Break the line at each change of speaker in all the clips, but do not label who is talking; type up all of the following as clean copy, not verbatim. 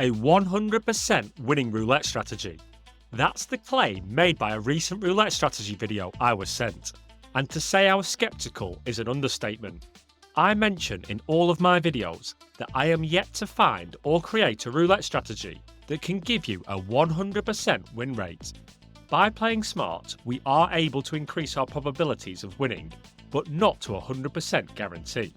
A 100% winning roulette strategy. That's the claim made by a recent roulette strategy video I was sent. And to say I was skeptical is an understatement. I mention in all of my videos that I am yet to find or create a roulette strategy that can give you a 100% win rate. By playing smart, we are able to increase our probabilities of winning, but not to a 100% guarantee.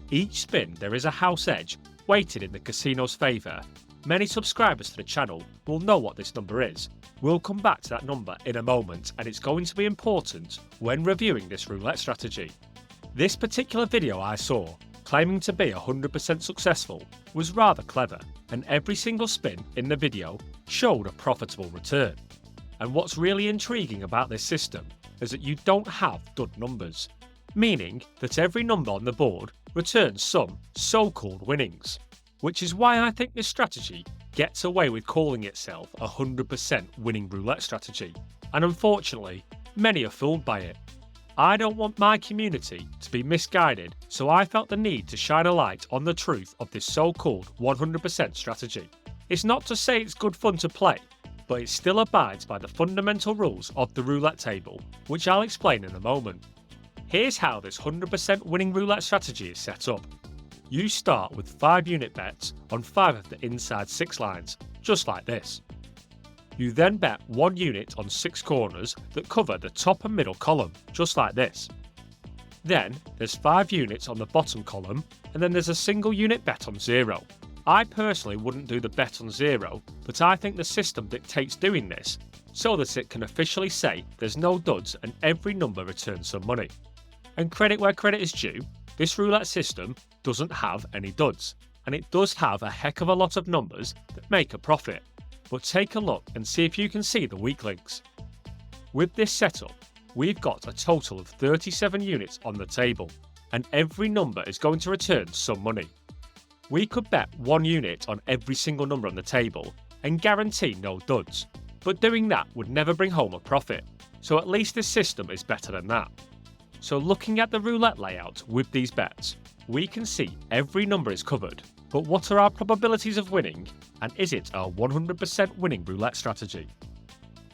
Each spin there is a house edge weighted in the casino's favour. Many subscribers to the channel will know what this number is. We'll come back to that number in a moment, and it's going to be important when reviewing this roulette strategy. This particular video I saw, claiming to be 100% successful, was rather clever, and every single spin in the video showed a profitable return. And what's really intriguing about this system is that you don't have dud numbers, meaning that every number on the board returns some so-called winnings. Which is why I think this strategy gets away with calling itself a 100% winning roulette strategy, and unfortunately, many are fooled by it. I don't want my community to be misguided, so I felt the need to shine a light on the truth of this so-called 100% strategy. It's not to say it's good fun to play, but it still abides by the fundamental rules of the roulette table, which I'll explain in a moment. Here's how this 100% winning roulette strategy is set up. You start with 5 unit bets on 5 of the inside 6 lines, just like this. You then bet 1 unit on 6 corners that cover the top and middle column, just like this. Then there's 5 units on the bottom column, and then there's a single unit bet on 0. I personally wouldn't do the bet on 0, but I think the system dictates doing this, so that it can officially say there's no duds and every number returns some money. And credit where credit is due, this roulette system doesn't have any duds, and it does have a heck of a lot of numbers that make a profit. But take a look and see if you can see the weak links. With this setup, we've got a total of 37 units on the table, and every number is going to return some money. We could bet 1 unit on every single number on the table and guarantee no duds, but doing that would never bring home a profit, so at least this system is better than that. So looking at the roulette layout with these bets, we can see every number is covered, but what are our probabilities of winning, and is it a 100% winning roulette strategy?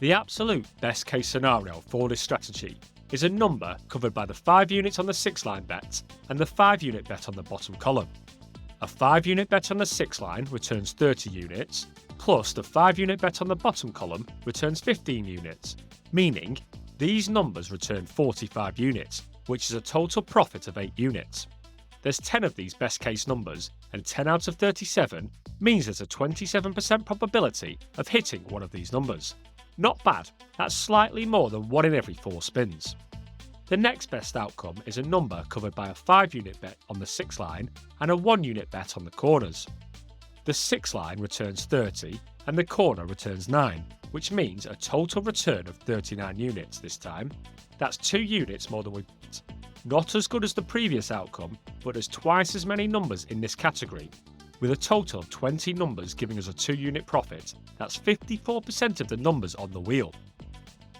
The absolute best case scenario for this strategy is a number covered by the 5 units on the 6 line bet and the 5 unit bet on the bottom column. A 5 unit bet on the 6 line returns 30 units, plus the 5 unit bet on the bottom column returns 15 units, meaning these numbers return 45 units, which is a total profit of 8 units. There's 10 of these best case numbers, and 10 out of 37 means there's a 27% probability of hitting one of these numbers. Not bad, that's slightly more than 1 in every 4 spins. The next best outcome is a number covered by a 5 unit bet on the 6 line and a 1 unit bet on the corners. The 6 line returns 30 and the corner returns 9, which means a total return of 39 units this time. That's 2 units more than we bet. Not as good as the previous outcome, but there's twice as many numbers in this category, with a total of 20 numbers giving us a 2 unit profit. That's 54% of the numbers on the wheel.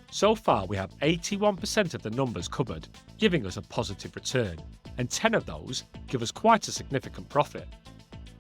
So far we have 81% of the numbers covered, giving us a positive return, and 10 of those give us quite a significant profit.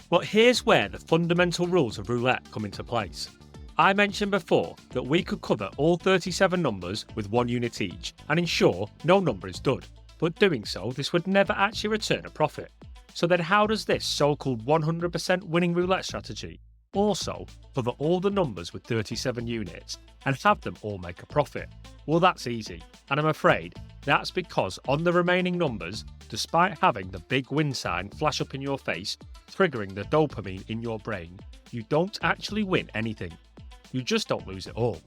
But here's where the fundamental rules of roulette come into place. I mentioned before that we could cover all 37 numbers with 1 unit each and ensure no number is dud, but doing so this would never actually return a profit. So then how does this so-called 100% winning roulette strategy also cover all the numbers with 37 units and have them all make a profit? Well, that's easy, and I'm afraid that's because on the remaining numbers, despite having the big win sign flash up in your face, triggering the dopamine in your brain, you don't actually win anything. You just don't lose it all.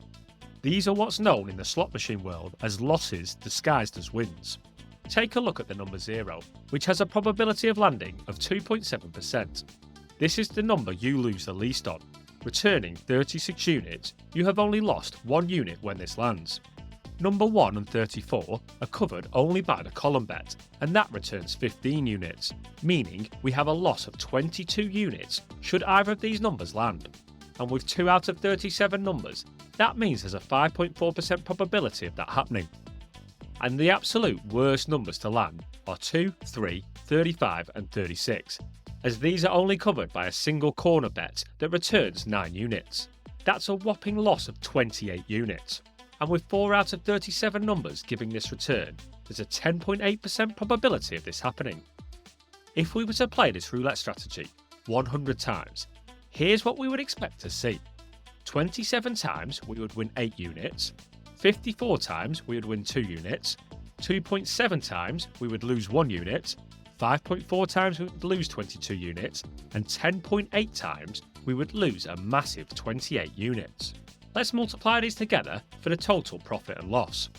These are what's known in the slot machine world as losses disguised as wins. Take a look at the number 0, which has a probability of landing of 2.7%. This is the number you lose the least on. Returning 36 units, you have only lost 1 unit when this lands. Number 1 and 34 are covered only by the column bet, and that returns 15 units, meaning we have a loss of 22 units should either of these numbers land. And with 2 out of 37 numbers, that means there's a 5.4% probability of that happening. And the absolute worst numbers to land are 2, 3, 35 and 36. as these are only covered by a single corner bet that returns 9 units. That's a whopping loss of 28 units. And with 4 out of 37 numbers giving this return, there's a 10.8% probability of this happening. If we were to play this roulette strategy 100 times, here's what we would expect to see. 27 times we would win 8 units, 54 times we would win 2 units, 2.7 times we would lose 1 unit, 5.4 times we would lose 22 units, and 10.8 times we would lose a massive 28 units. Let's multiply these together for the total profit and loss.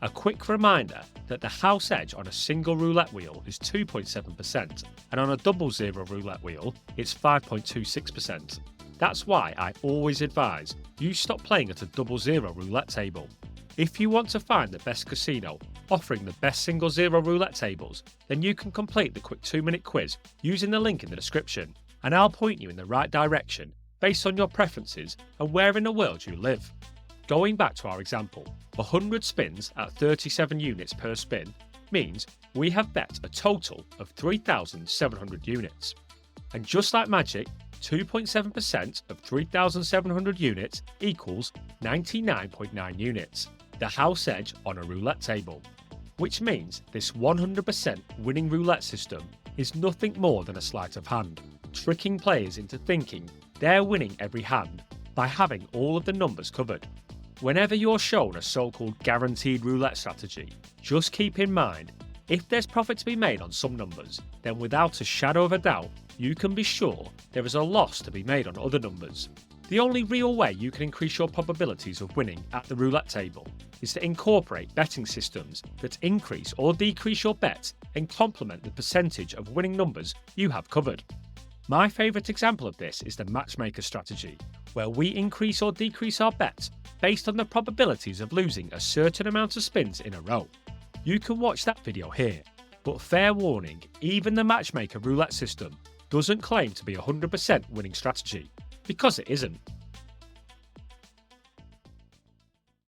A quick reminder that the house edge on a single roulette wheel is 2.7%, and on a double zero roulette wheel it's 5.26%. That's why I always advise you stop playing at a double zero roulette table. If you want to find the best casino offering the best single zero roulette tables, then you can complete the quick 2-minute quiz using the link in the description, and I'll point you in the right direction based on your preferences and where in the world you live. Going back to our example, 100 spins at 37 units per spin means we have bet a total of 3,700 units. And just like magic, 2.7% of 3,700 units equals 99.9 units, the house edge on a roulette table. Which means this 100% winning roulette system is nothing more than a sleight of hand, tricking players into thinking they're winning every hand by having all of the numbers covered. Whenever you're shown a so-called guaranteed roulette strategy, just keep in mind, if there's profit to be made on some numbers, then without a shadow of a doubt, you can be sure there is a loss to be made on other numbers. The only real way you can increase your probabilities of winning at the roulette table is to incorporate betting systems that increase or decrease your bet and complement the percentage of winning numbers you have covered. My favourite example of this is the matchmaker strategy, where we increase or decrease our bets based on the probabilities of losing a certain amount of spins in a row. You can watch that video here, but fair warning, even the matchmaker roulette system doesn't claim to be a 100% winning strategy, because it isn't.